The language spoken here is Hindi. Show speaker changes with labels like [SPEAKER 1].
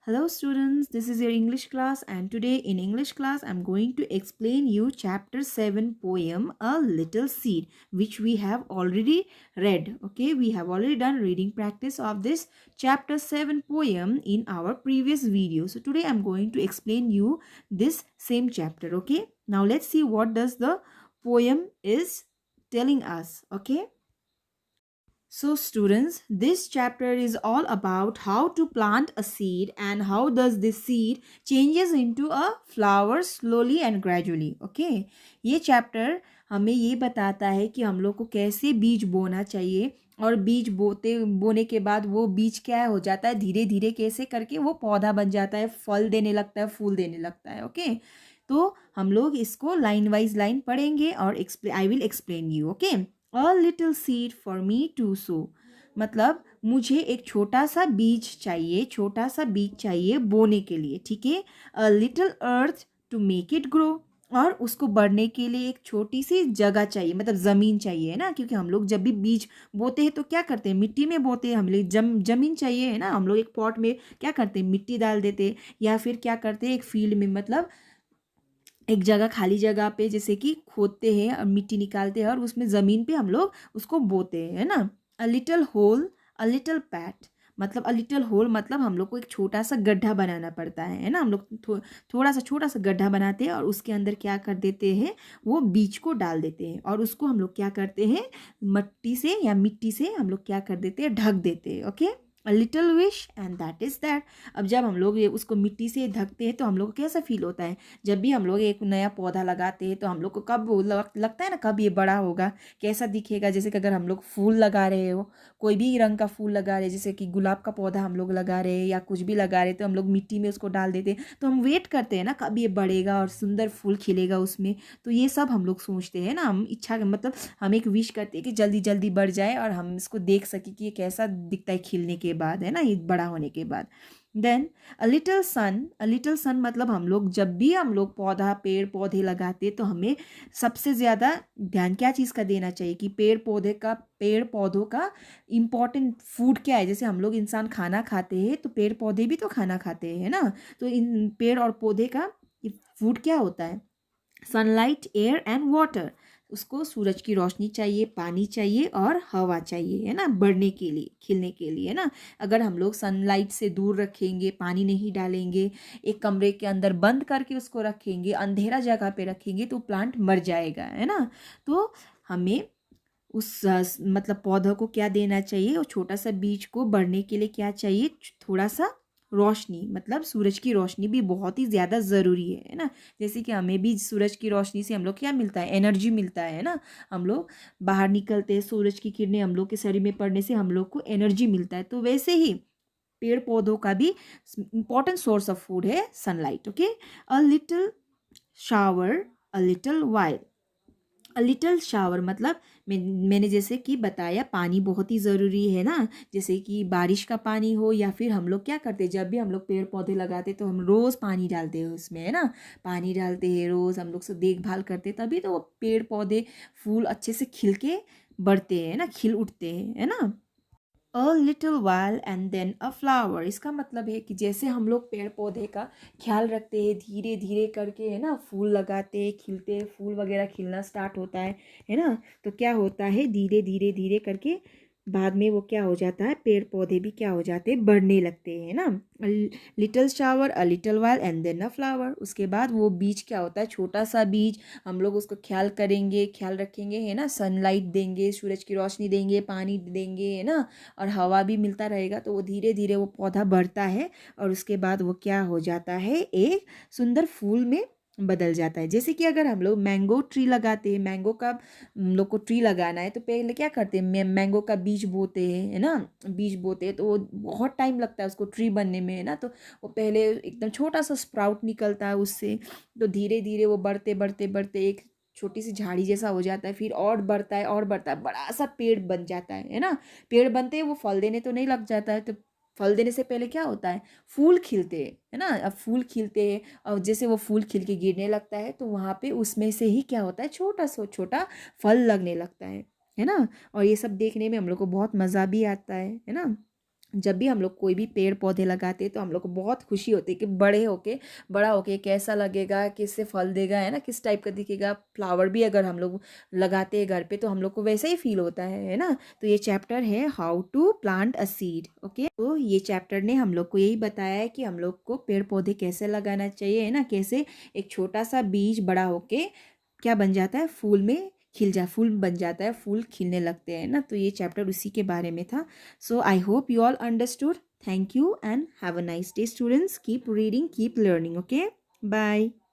[SPEAKER 1] Hello students, this is your English class and today in English class I'm going to explain you chapter 7 poem A Little Seed which we have already read. Okay, we have already done reading practice of this chapter 7 poem in our previous video. So today I'm going to explain you this same chapter. Okay, now let's see what does the poem is telling us. Okay. So students, this chapter is all about how to plant a seed and how does this seed changes into a flower slowly and gradually. Okay, ये chapter हमें ये बताता है कि हम लोग को कैसे बीज बोना चाहिए और बीज बोने के बाद वो बीज क्या हो जाता है, धीरे धीरे कैसे करके वो पौधा बन जाता है, फल देने लगता है, फूल देने लगता है. ओके, तो हम लोग इसको लाइन वाइज लाइन पढ़ेंगे और I will explain you. Okay, a little seed for me to sow, मतलब मुझे एक छोटा सा बीज चाहिए, छोटा सा बीज चाहिए बोने के लिए. ठीक है, a little earth to make it grow, और उसको बढ़ने के लिए एक छोटी सी जगह चाहिए, मतलब ज़मीन चाहिए, है ना. क्योंकि हम लोग जब भी बीज बोते हैं तो क्या करते हैं, मिट्टी में बोते हैं. हम लोग ज़मीन चाहिए, है ना. हम लोग एक पॉट में क्या करते हैं, मिट्टी डाल देते हैं, या फिर क्या करते हैं एक फील्ड में, मतलब एक जगह खाली जगह पे जैसे कि खोदते हैं और मिट्टी निकालते हैं और उसमें ज़मीन पे हम लोग उसको बोते हैं, है ना. A little hole, a little PAT, मतलब अ लिटिल होल मतलब हम लोग को एक छोटा सा गड्ढा बनाना पड़ता है ना. हम लोग थोड़ा सा छोटा सा गड्ढा बनाते हैं और उसके अंदर क्या कर देते हैं, वो बीज को डाल देते हैं और उसको हम लोग क्या करते हैं, मट्टी से या मिट्टी से हम लोग क्या कर देते हैं, ढक देते हैं. Okay, a little wish and that is that. अब जब हम लोग ये उसको मिट्टी से ढकते हैं तो हम लोग को कैसा फील होता है, जब भी हम लोग एक नया पौधा लगाते हैं तो हम लोग को कब वो लगता है ना, कब ये बड़ा होगा, कैसा दिखेगा. जैसे कि अगर हम लोग फूल लगा रहे हो, कोई भी रंग का फूल लगा रहे हैं, जैसे कि गुलाब का पौधा हम लोग लगा रहे हैं या कुछ भी लगा रहे हैं, तो हम लोग मिट्टी में उसको डाल देते हैं तो हम वेट करते हैं ना कब ये बढ़ेगा और सुंदर फूल खिलेगा उसमें. तो ये सब हम लोग सोचते हैं ना, हम इच्छा मतलब हम एक विश करते हैं कि जल्दी जल्दी बढ़ जाए और हम इसको देख सकें कि ये कैसा दिखता है खिलने के बाद, है ना, ये बड़ा होने के बाद. Then a little sun, a little sun मतलब हम लोग जब भी हम लोग पौधा पेड़ पौधे लगाते तो हमें सबसे ज़्यादा ध्यान क्या चीज़ का देना चाहिए कि पेड़ पौधों का इम्पॉर्टेंट फूड क्या है. जैसे हम लोग इंसान खाना खाते हैं तो पेड़ पौधे भी तो खाना खाते हैं ना. तो इन पेड़ और पौधे का फूड क्या होता है, सनलाइट, एयर एंड वाटर. उसको सूरज की रोशनी चाहिए, पानी चाहिए और हवा चाहिए, है ना, बढ़ने के लिए, खिलने के लिए, है ना. अगर हम लोग सनलाइट से दूर रखेंगे, पानी नहीं डालेंगे, एक कमरे के अंदर बंद करके उसको रखेंगे, अंधेरा जगह पे रखेंगे तो प्लांट मर जाएगा, है ना. तो हमें उस मतलब पौधों को क्या देना चाहिए, और छोटा सा बीज को बढ़ने के लिए क्या चाहिए, थोड़ा सा रोशनी, मतलब सूरज की रोशनी भी बहुत ही ज़्यादा ज़रूरी है ना. जैसे कि हमें भी सूरज की रोशनी से हम लोग क्या मिलता है, एनर्जी मिलता है ना. हम लोग बाहर निकलते हैं, सूरज की किरणें हम लोग के शरीर में पड़ने से हम लोग को एनर्जी मिलता है. तो वैसे ही पेड़ पौधों का भी इम्पोर्टेंट सोर्स ऑफ फूड है sunlight. Okay, a little shower, a little while. A little shower मतलब मैंने जैसे कि बताया पानी बहुत ही ज़रूरी है ना. जैसे कि बारिश का पानी हो या फिर हम लोग क्या करते हैं, जब भी हम लोग पेड़ पौधे लगाते तो हम रोज़ पानी डालते हैं उसमें, है ना. पानी डालते हैं रोज़, हम लोग से देखभाल करते हैं, तभी तो वो पेड़ पौधे फूल अच्छे से खिल के बढ़ते हैं ना, खिल उठते हैं, है ना. A little while and then a flower, इसका मतलब है कि जैसे हम लोग पेड़ पौधे का ख्याल रखते हैं, धीरे धीरे करके, है ना, फूल लगाते हैं, खिलते हैं, फूल वगैरह खिलना स्टार्ट होता है ना. तो क्या होता है, धीरे धीरे धीरे करके बाद में वो क्या हो जाता है, पेड़ पौधे भी क्या हो जाते हैं, बढ़ने लगते हैं ना. Little shower, a little while and then a flower. उसके बाद वो बीज क्या होता है, छोटा सा बीज, हम लोग उसको ख्याल करेंगे, ख्याल रखेंगे, है ना, सनलाइट देंगे, सूरज की रोशनी देंगे, पानी देंगे, है ना, और हवा भी मिलता रहेगा तो वो धीरे धीरे वो पौधा बढ़ता है और उसके बाद वो क्या हो जाता है, एक सुंदर फूल में बदल जाता है. जैसे कि अगर हम लोग मैंगो ट्री लगाते हैं, मैंगो का हम लोग को ट्री लगाना है तो पहले क्या करते हैं, मैंगो का बीज बोते हैं, है ना, बीज बोते हैं तो वो बहुत टाइम लगता है उसको ट्री बनने में, है ना. तो वो पहले एकदम छोटा सा स्प्राउट निकलता है उससे, तो धीरे धीरे वो बढ़ते बढ़ते बढ़ते एक छोटी सी झाड़ी जैसा हो जाता है, फिर और बढ़ता है और बढ़ता है, बड़ा सा पेड़ बन जाता है ना. पेड़ बनते हैं, वो फल देने तो नहीं लग जाता है, तो फल देने से पहले क्या होता है, फूल खिलते हैं, है ना. अब फूल खिलते हैं और जैसे वो फूल खिल के गिरने लगता है तो वहाँ पे उसमें से ही क्या होता है, छोटा सा छोटा फल लगने लगता है ना. और ये सब देखने में हम लोग को बहुत मज़ा भी आता है ना. जब भी हम लोग कोई भी पेड़ पौधे लगाते हैं तो हम लोग को बहुत खुशी होती है कि बड़ा होके कैसा लगेगा, किससे फल देगा, है ना, किस टाइप का दिखेगा। फ्लावर भी अगर हम लोग लगाते हैं घर पे तो हम लोग को वैसा ही फील होता है ना। तो ये चैप्टर है how to plant a seed. Okay, तो ये चैप्टर ने हम लोग को यही बताया है कि हम लोग को पेड़ पौधे कैसे लगाना चाहिए, है ना, कैसे एक छोटा सा बीज बड़ा होके क्या बन जाता है, फूल में खिल जा फूल बन जाता है, फूल खिलने लगते हैं ना। तो ये चैप्टर उसी के बारे में था। So I hope you all understood. Thank you and have a nice day, students. Keep reading, keep learning. Okay, bye.